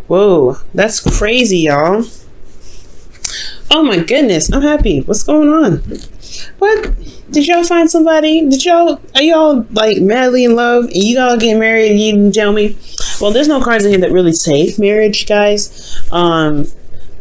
Whoa, that's crazy, y'all. Oh my goodness, I'm happy. What's going on? What? Did y'all find somebody? Are y'all like madly in love and you all get married and you didn't tell me? Well, there's no cards in here that really say marriage, guys.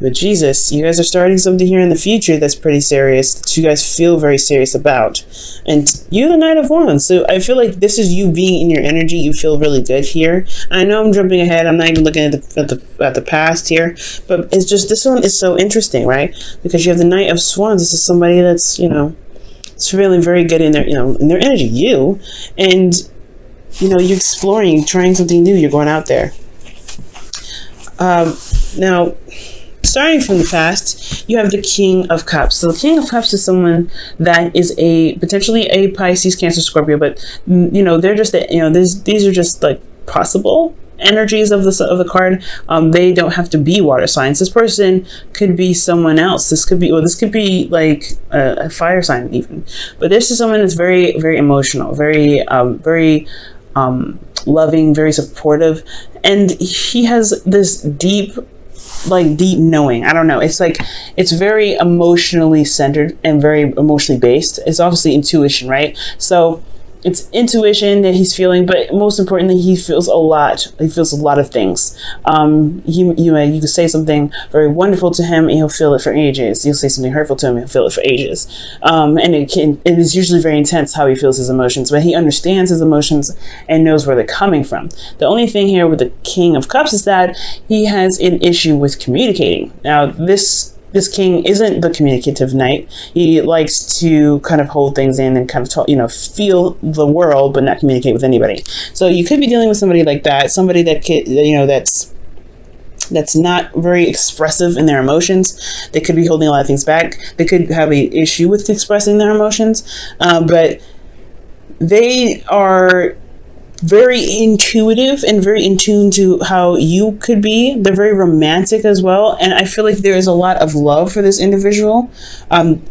But Jesus, you guys are starting something here in the future that's pretty serious, that you guys feel very serious about. And you're the Knight of Wands, so I feel like this is you being in your energy. You feel really good here. I know I'm jumping ahead. I'm not even looking at the past here, but it's just this one is so interesting, right? Because you have the Knight of Swords. This is somebody that's it's feeling very good in their in their energy. And you're exploring, you're trying something new. You're going out there. Now. Starting from the past, you have the King of Cups. So the King of Cups is someone that is potentially a Pisces, Cancer, Scorpio, but they're just these are just like possible energies of the card. They don't have to be water signs. This person could be someone else. This could be like a fire sign even. But this is someone that's very, very emotional, very loving, very supportive, and he has this deep knowing. I don't know. It's like, it's very emotionally centered and very emotionally based. It's obviously intuition, right? So it's intuition that he's feeling, but most importantly, he feels a lot. He feels a lot of things. You can say something very wonderful to him, and he'll feel it for ages. You'll say something hurtful to him, and he'll feel it for ages. And it is usually very intense how he feels his emotions, but he understands his emotions and knows where they're coming from. The only thing here with the King of Cups is that he has an issue with communicating. Now, this king isn't the communicative knight. He likes to kind of hold things in and kind of talk, feel the world, but not communicate with anybody. So you could be dealing with somebody like that, somebody that could, that's not very expressive in their emotions. They could be holding a lot of things back. They could have an issue with expressing their emotions, but they are very intuitive and very in tune to how you could be. They're very romantic as well, and I feel like there is a lot of love for this individual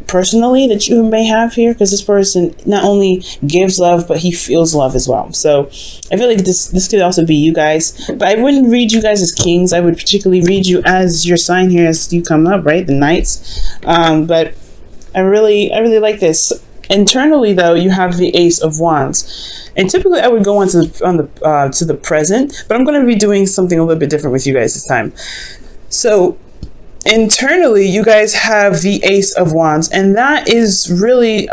personally that you may have here, because this person not only gives love, but he feels love as well. So I feel like this could also be you guys, but I wouldn't read you guys as kings. I would particularly read you as your sign here as you come up, right? The knights. But I really like this. Internally, though, you have the Ace of Wands, and typically I would go on to the present, but I'm going to be doing something a little bit different with you guys this time. So internally, you guys have the Ace of Wands, and that is really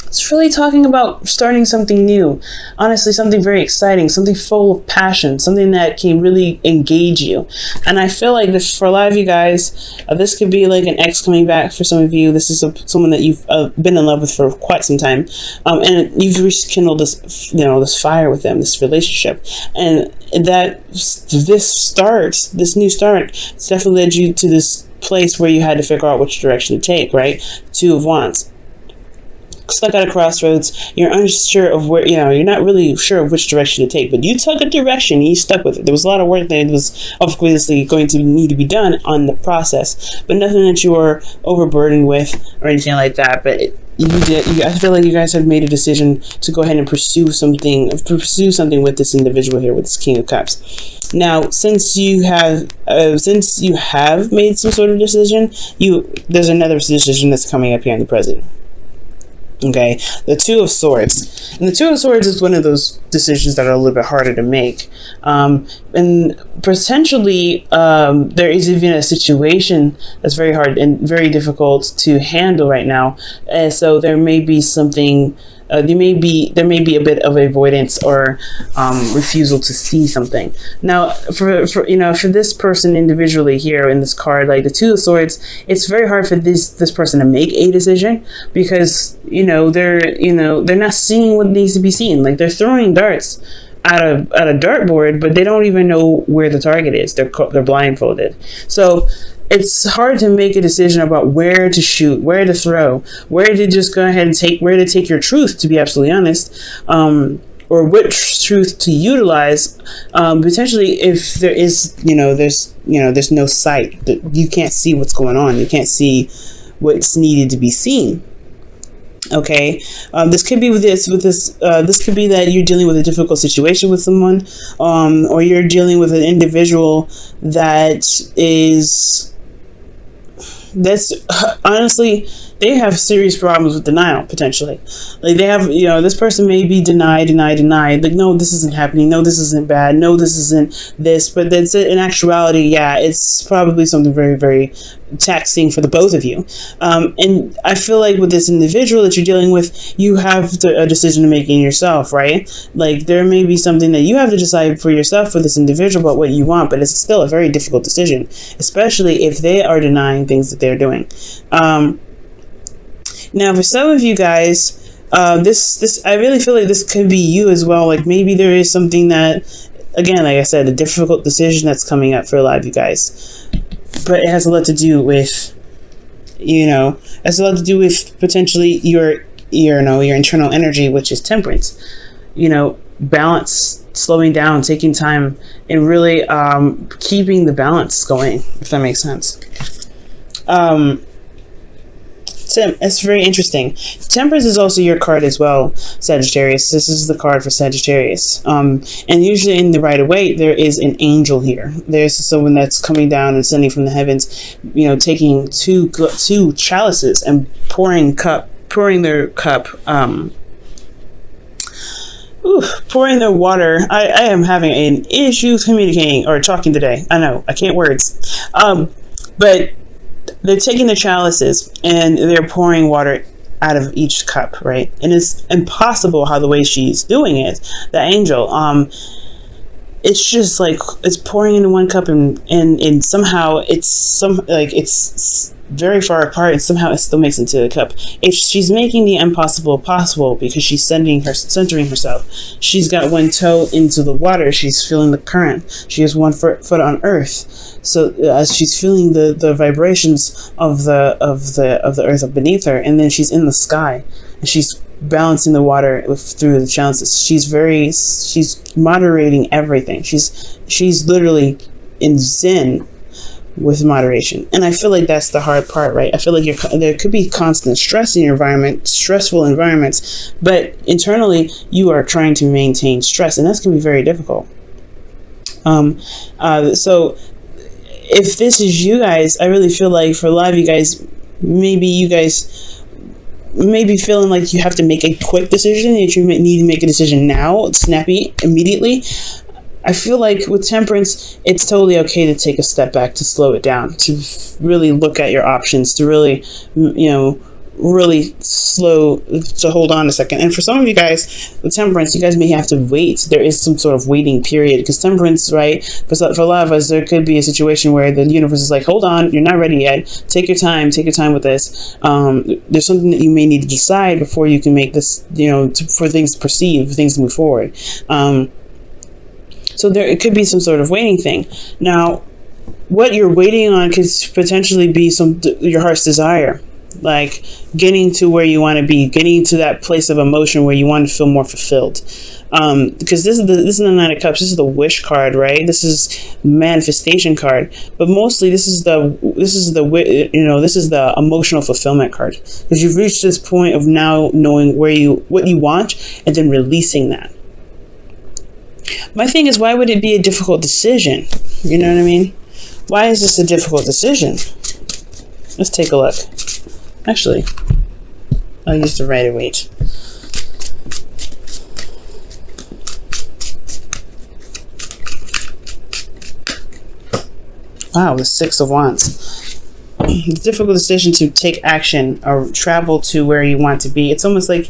it's really talking about starting something new. Honestly, something very exciting, something full of passion, something that can really engage you. And I feel like this, for a lot of you guys, this could be like an ex coming back for some of you. This is someone that you've been in love with for quite some time. And you've rekindled this fire with them, this relationship. And this new start, it's definitely led you to this place where you had to figure out which direction to take, right? Two of Wands. Stuck at a crossroads, you're unsure of where, you're not really sure of which direction to take, but you took a direction and you stuck with it. There was a lot of work that was obviously going to need to be done on the process, but nothing that you were overburdened with or anything like that. But I feel like you guys had made a decision to go ahead and pursue something with this individual here, with this King of Cups. Now, since you have made some sort of decision, there's another decision that's coming up here in the present. Okay, the Two of Swords. And the Two of Swords is one of those decisions that are a little bit harder to make. And potentially, there is even a situation that's very hard and very difficult to handle right now. So there may be something, there may be a bit of avoidance or refusal to see something. Now, for this person individually here in this card, like the Two of Swords, it's very hard for this person to make a decision, because they're not seeing what needs to be seen. Like, they're throwing darts at a dartboard, but they don't even know where the target is. They're blindfolded. So it's hard to make a decision about where to shoot, where to throw, where to just go ahead and take your truth, to be absolutely honest, or which truth to utilize. Potentially, if there is, there's no sight, that you can't see what's going on, you can't see what's needed to be seen. Okay, this could be this could be that you're dealing with a difficult situation with someone, or you're dealing with an individual that's honestly, they have serious problems with denial, potentially. Like, they have, this person may be denied, like, no, this isn't happening, no, this isn't bad, no, this isn't this, but that's it. In actuality, yeah, it's probably something very, very taxing for the both of you. And I feel like with this individual that you're dealing with, you have a decision to make in yourself, right? Like, there may be something that you have to decide for yourself for this individual about what you want, but it's still a very difficult decision, especially if they are denying things that they're doing. Now, for some of you guys, this I really feel like this could be you as well. Like, maybe there is something that, again, like I said, a difficult decision that's coming up for a lot of you guys, but it has a lot to do with, potentially your internal energy, which is temperance. Balance, slowing down, taking time, and really keeping the balance going, if that makes sense. It's very interesting. Temperance is also your card as well, Sagittarius. This is the card for Sagittarius. And usually in the Rider-Waite, there is an angel here. There's someone that's coming down and sending from the heavens, taking two chalices and pouring their water. I am having an issue communicating or talking today. I know, I can't words. But they're taking the chalices and they're pouring water out of each cup, right? And it's impossible how the way she's doing it, the angel, it's just like it's pouring into one cup and somehow it's very far apart and somehow it still makes it into the cup. If she's making the impossible possible because she's centering herself. She's got one toe into the water. She's feeling the current. She has one foot on earth. So as she's feeling the vibrations of the earth beneath her, and then she's in the sky and she's balancing the water through the chalices. She's moderating everything. She's literally in zen with moderation. And I feel like that's the hard part, right? I feel like there could be constant stress in your environment, stressful environments, but internally you are trying to maintain stress, and that's going to be very difficult. So if this is you guys, I really feel like for a lot of you guys, maybe you guys may be feeling like you have to make a quick decision, that you need to make a decision now, snappy, immediately. I feel like with temperance, it's totally okay to take a step back, to slow it down, to really look at your options, to really, really slow, to hold on a second. And for some of you guys, with temperance, you guys may have to wait. There is some sort of waiting period, because temperance, right, for a lot of us, there could be a situation where the universe is like, hold on, you're not ready yet. Take your time with this. There's something that you may need to decide before you can make this, for things to proceed, for things to move forward. So it could be some sort of waiting thing. Now, what you're waiting on could potentially be your heart's desire, like getting to where you want to be, getting to that place of emotion where you want to feel more fulfilled. Because this is the Nine of Cups. This is the wish card, right? This is manifestation card, but mostly this is the emotional fulfillment card, because you've reached this point of now knowing what you want and then releasing that. My thing is, why would it be a difficult decision? You know what I mean? Why is this a difficult decision? Let's take a look. Actually, I'll use the Rider-Waite. Wow, the Six of Wands. It's a difficult decision to take action or travel to where you want to be. It's almost like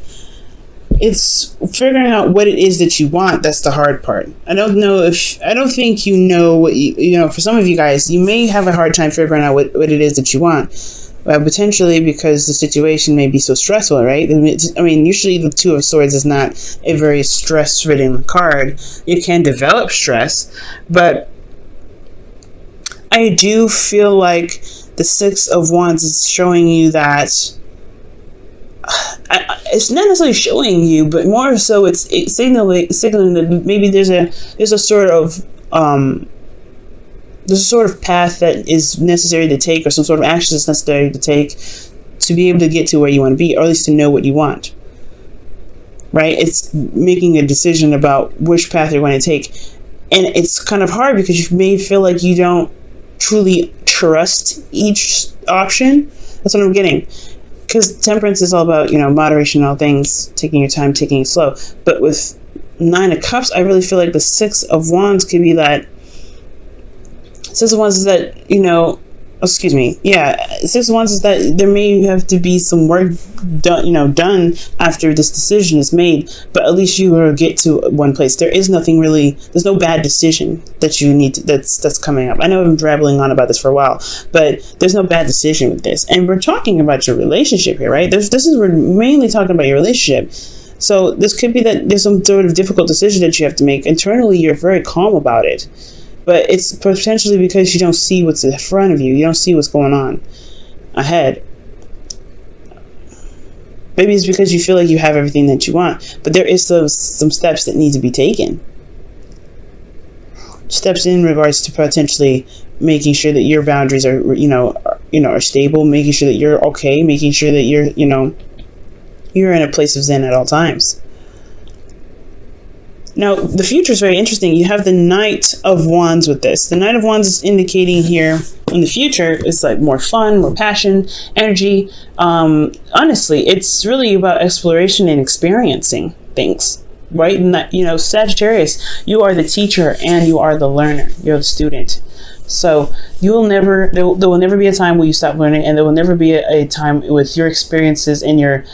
it's figuring out what it is that you want. That's the hard part. I don't think you know what for some of you guys, you may have a hard time figuring out what it is that you want. Potentially because the situation may be so stressful, right? I mean, usually the Two of Swords is not a very stress-ridden card. You can develop stress, but I do feel like the Six of Wands is showing you that it's not necessarily showing you, but more so it's signaling that maybe there's a sort of path that is necessary to take, or some sort of action that's necessary to take to be able to get to where you want to be, or at least to know what you want, right? It's making a decision about which path you're going to take. And it's kind of hard because you may feel like you don't truly trust each option. That's what I'm getting. Because temperance is all about, moderation in all things, taking your time, taking it slow. But with 9 of Cups, I really feel like the 6 of Wands could be that. 6 of Wands is that, excuse me. Yeah, 6 of Wands is that there may have to be some work done after this decision is made, but at least you will get to one place. There is nothing really, there's no bad decision that you need to, that's coming up. I know I've been rambling on about this for a while, but there's no bad decision with this. And we're talking about your relationship here, right? We're mainly talking about your relationship. So this could be that there's some sort of difficult decision that you have to make. Internally, you're very calm about it. But it's potentially because you don't see what's in front of you. You don't see what's going on ahead. Maybe it's because you feel like you have everything that you want. But there is some steps that need to be taken. Steps in regards to potentially making sure that your boundaries are, are stable. Making sure that you're okay. Making sure that you're in a place of zen at all times. Now, the future is very interesting. You have the Knight of Wands with this. The Knight of Wands is indicating here in the future is like more fun, more passion, energy. Honestly, it's really about exploration and experiencing things, right? And that, Sagittarius, you are the teacher and you are the learner. You're the student. So there will never be a time where you stop learning, and there will never be a time with your experiences and your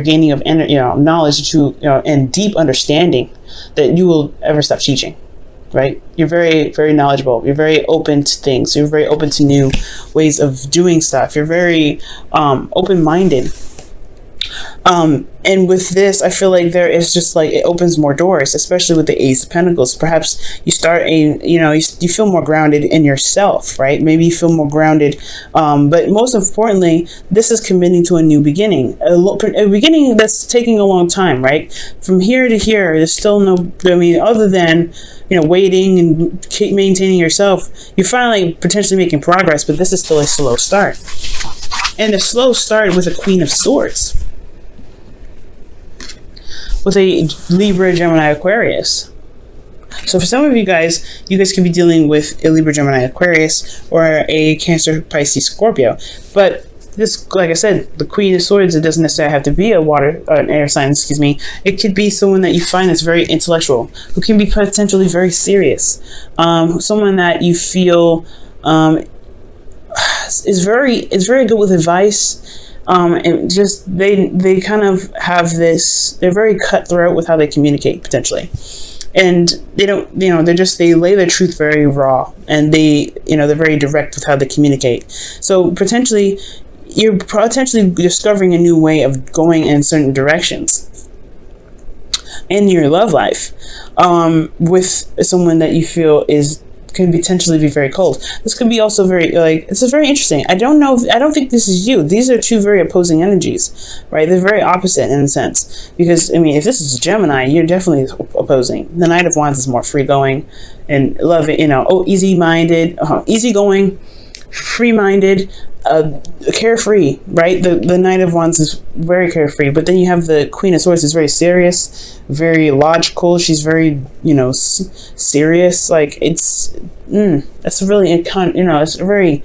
gaining of knowledge that and deep understanding that you will ever stop teaching, right? You're very, very knowledgeable. You're very open to things. You're very open to new ways of doing stuff. You're very open-minded. And with this, I feel like there is just like, it opens more doors, especially with the Ace of Pentacles. Perhaps you start you feel more grounded in yourself, right? Maybe you feel more grounded. But most importantly, this is committing to a new beginning, a beginning that's taking a long time, right? From here to here, there's still other than, waiting and keep maintaining yourself, you're finally potentially making progress, but this is still a slow start. And the slow start with a Queen of Swords, with a Libra, Gemini, Aquarius. So for some of you guys can be dealing with a Libra, Gemini, Aquarius, or a Cancer, Pisces, Scorpio. But this, like I said, the Queen of Swords, it doesn't necessarily have to be an air sign, It could be someone that you find that's very intellectual, who can be potentially very serious. Someone that you feel is very good with advice. And just they kind of have this, they're very cutthroat with how they communicate potentially, and they don't, they lay their truth very raw, and they're very direct with how they communicate. So potentially you're discovering a new way of going in certain directions in your love life, with someone that you feel can potentially be very cold. This could be also very, it's very interesting. I don't think this is you. These are two very opposing energies, right? They're very opposite in a sense, because if this is Gemini, you're definitely opposing. The Knight of Wands is more free-going and love it, easy-minded, easygoing, free-minded, carefree, right? The Knight of Wands is very carefree, but then you have the Queen of Swords is very serious, very logical. She's very, serious. Like that's really, it's very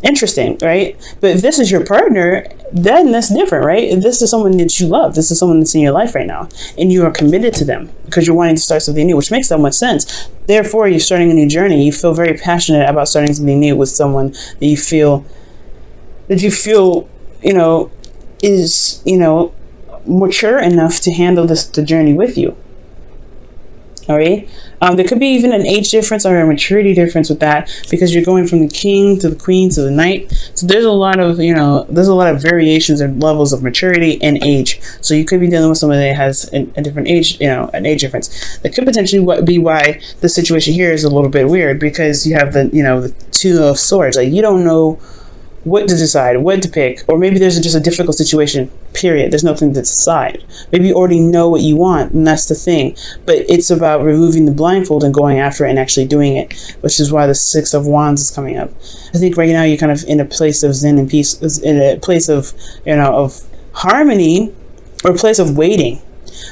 interesting, right? But if this is your partner, then that's different, right? If this is someone that you love, this is someone that's in your life right now, and you are committed to them because you're wanting to start something new, which makes so much sense. Therefore, you're starting a new journey. You feel very passionate about starting something new with someone that you feel is mature enough to handle the journey with you. All right. There could be even an age difference or a maturity difference with that, because you're going from the King to the Queen to the Knight. So there's a lot of variations and levels of maturity and age. So you could be dealing with someone that has a different age, an age difference. That could potentially be why the situation here is a little bit weird, because you have the Two of Swords. Like, you don't know what to decide, what to pick, or maybe there's just a difficult situation, period. There's nothing to decide. Maybe you already know what you want, and that's the thing. But it's about removing the blindfold and going after it and actually doing it, which is why the Six of Wands is coming up. I think right now you're kind of in a place of zen and peace, in a place of, of harmony, or a place of waiting.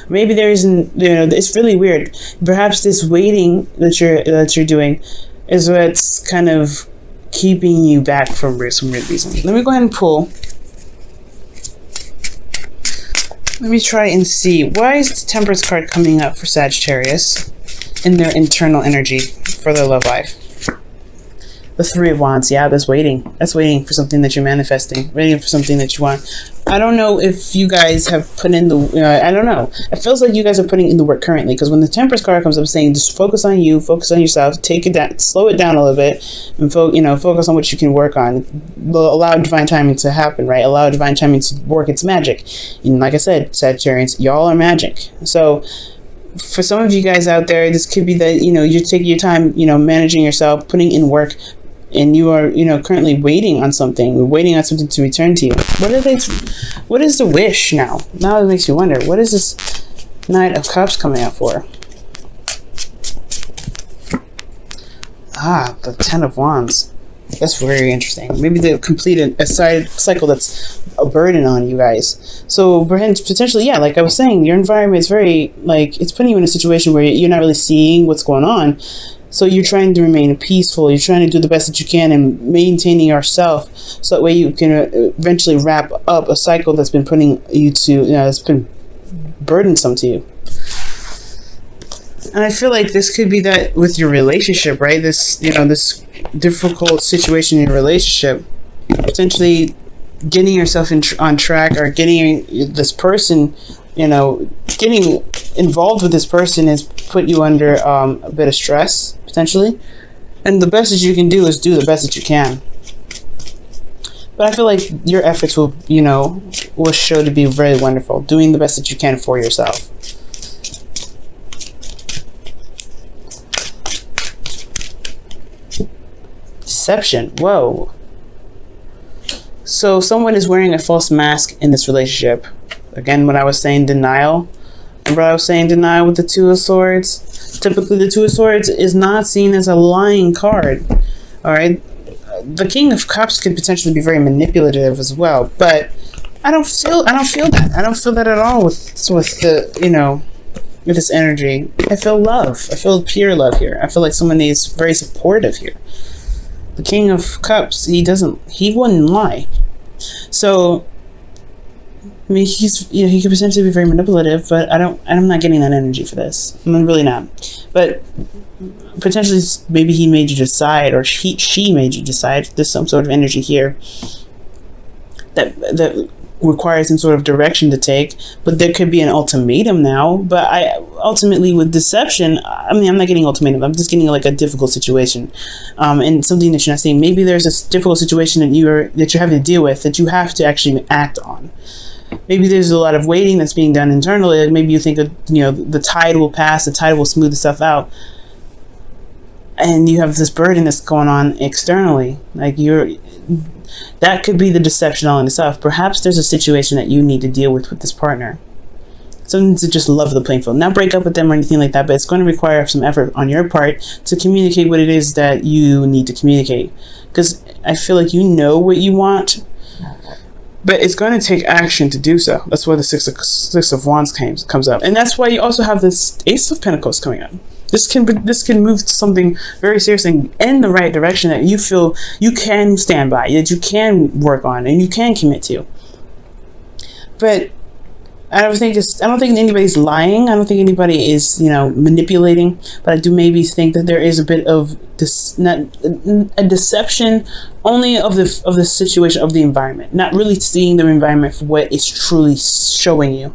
Maybe there isn't, it's really weird. Perhaps this waiting that you're doing is what's kind of keeping you back from some weird reason. Let me go ahead and pull. Let me try and see. Why is the Temperance card coming up for Sagittarius in their internal energy for their love life? The Three of Wands. Yeah, that's waiting. That's waiting for something that you're manifesting. Waiting for something that you want. I don't know if you guys have put in the... I don't know. It feels like you guys are putting in the work currently, because when the Temperance card comes up saying just focus on you, focus on yourself, take it down, slow it down a little bit, and focus on what you can work on. Allow divine timing to happen, right? Allow divine timing to work its magic. And like I said, Sagittarians, y'all are magic. So for some of you guys out there, this could be that, you're taking your time, managing yourself, putting in work, and you are, currently waiting on something to return to you. What is the wish now? Now it makes you wonder, what is this Knight of Cups coming out for? Ah, the Ten of Wands. That's very interesting. Maybe they'll complete a side cycle that's a burden on you guys. So potentially, yeah, like I was saying, your environment is very, it's putting you in a situation where you're not really seeing what's going on. So you're trying to remain peaceful. You're trying to do the best that you can and maintaining yourself, so that way you can eventually wrap up a cycle that's been putting you to, that's been burdensome to you. And I feel like this could be that with your relationship, right? This, this difficult situation in your relationship, potentially getting yourself on track, or getting this person, getting involved with this person has put you under a bit of stress, potentially. And the best that you can do is do the best that you can. But I feel like your efforts will show to be very wonderful. Doing the best that you can for yourself. Deception. Whoa. So someone is wearing a false mask in this relationship. Again, when I was saying denial, remember I was saying denial with the Two of Swords? Typically, the Two of Swords is not seen as a lying card. All right, the King of Cups could potentially be very manipulative as well, but I don't feel that. I don't feel that at all with the with this energy. I feel love. I feel pure love here. I feel like someone is very supportive here. The King of Cups, he wouldn't lie. So I mean, he could potentially be very manipulative, but I'm not getting that energy for this. I'm really not. But potentially, maybe he made you decide, or she made you decide. There's some sort of energy here that requires some sort of direction to take. But there could be an ultimatum now. But ultimately with deception, I mean, I'm not getting ultimatum. I'm just getting like a difficult situation, and something that you're not seeing. Maybe there's a difficult situation that you're having to deal with that you have to actually act on. Maybe there's a lot of waiting that's being done internally. Like maybe you think the tide will pass, the tide will smooth itself out, and you have this burden that's going on externally. Like that could be the deception all in itself. Perhaps there's a situation that you need to deal with this partner. Something to just level the playing field. Not break up with them or anything like that, but it's going to require some effort on your part to communicate what it is that you need to communicate. Because I feel like you know what you want, but it's going to take action to do so. That's why the Six of Wands comes up. And that's why you also have this Ace of Pentacles coming up. This can move to something very serious and in the right direction that you feel you can stand by, that you can work on, and you can commit to. But I don't think anybody's lying. I don't think anybody is, manipulating. But I do maybe think that there is a bit of a deception only of the situation, of the environment, not really seeing the environment for what it's truly showing you.